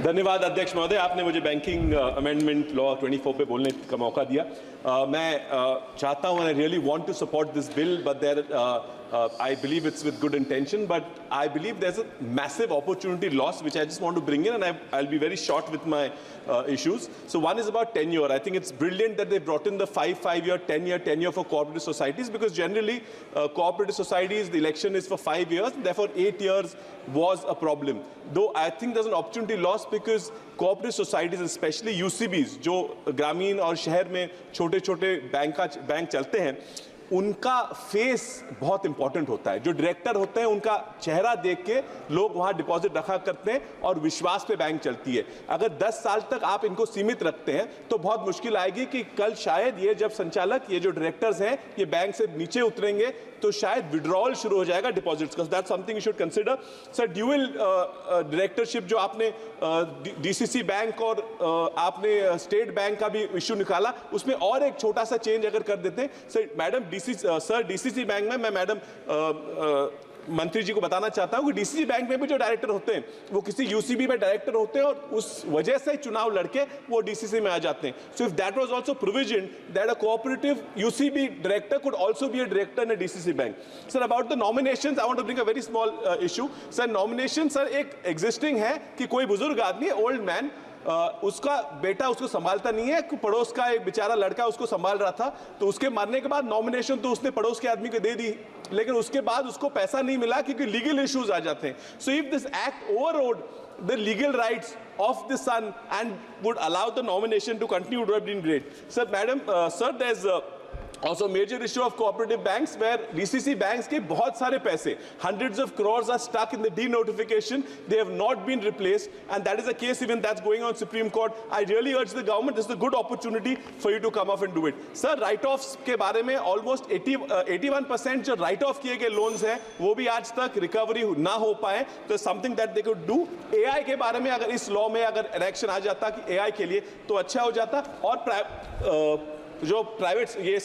धन्यवाद अध्यक्ष महोदय, आपने मुझे बैंकिंग अमेंडमेंट लॉ 24 पे बोलने का मौका दिया। मैं चाहता हूं, I really want to support this bill, but there I believe it's with good intention, but I believe there's a massive opportunity loss which I just want to bring in, and I'll be very short with my issues. So one is about tenure. I think it's brilliant that they brought in the 5-year, 10-year tenure for cooperative societies, because generally cooperative societies, the election is for 5 years, therefore 8 years was a problem. Though I think there's an opportunity loss because cooperative societies, especially UCBs, जो ग्रामीण और शहर में छोटे-छोटे bank चलते हैं, उनका face बहुत इंपॉर्टेंट होता है। जो डायरेक्टर होते हैं उनका चेहरा देख के लोग वहां डिपॉजिट रखा करते हैं और विश्वास पे बैंक चलती है। अगर 10 साल तक आप इनको सीमित रखते हैं तो बहुत मुश्किल आएगी कि कल शायद ये जब संचालक, ये जो डायरेक्टर्स हैं, ये बैंक से नीचे उतरेंगे तो शायद विड्रॉल शुरू हो जाएगा डिपॉजिट्स का। That's something you should consider. Sir, dual directorship जो आपने डीसीसी बैंक और आपने स्टेट बैंक का भी इश्यू निकाला, उसमें और एक छोटा सा चेंज अगर कर देते हैं। सर, मैडम डीसीसी बैंक में मैं मैडम मंत्री जी को बताना चाहता हूं कि डीसीसी बैंक में भी जो डायरेक्टर होते हैं वो किसी यूसीबी में डायरेक्टर होते हैं और उस वजह से चुनाव लड़के वो डीसीसी में आ जाते हैं। So if that was also provision that a cooperative UCB director could also be a director in a DCC bank. Sir, about the nominations I want to bring a very small issue. Sir, nomination sir एक existing है कि कोई बुजुर्ग आदमी, old man, उसका बेटा उसको संभालता नहीं है, पड़ोस का एक बेचारा लड़का उसको संभाल रहा था, तो उसके मरने के बाद नॉमिनेशन तो उसने पड़ोस के आदमी को दे दी, लेकिन उसके बाद उसको पैसा नहीं मिला क्योंकि लीगल इश्यूज आ जाते हैं। So if this act overrode the legal rights of the son and would allow the nomination to continue, would have been great. Sir, madam, sir, there's also major issue of cooperative banks where DCC banks के बहुत सारे पैसे, hundreds of crores are stuck in the denotification. They have not been replaced, and that is a case even that's going on Supreme Court. I really urge the government, this is a good opportunity for you to come off and do it. Sir, write-offs के बारे में almost 81% जो write-off किए गए loans हैं, वो भी आज तक recovery ना हो पाए, तो something that they could do. AI के बारे में अगर इस law में अगर election आ जाता कि AI के लिए तो अच्छा हो जाता। और जो प्राइवेट ये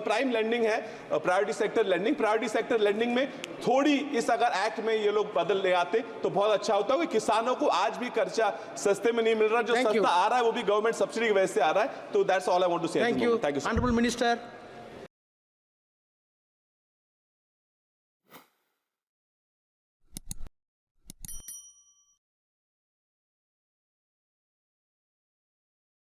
प्राइम लेंडिंग है, प्रायोरिटी सेक्टर लेंडिंग में थोड़ी इस अगर एक्ट में ये लोग बदल ले आते तो बहुत अच्छा होता है। किसानों को आज भी कर्जा सस्ते में नहीं मिल रहा, जो सस्ता आ रहा है वो भी गवर्नमेंट सब्सिडी की वजह से आ रहा है। तो that's all I want to say. Thank you. Honourable minister.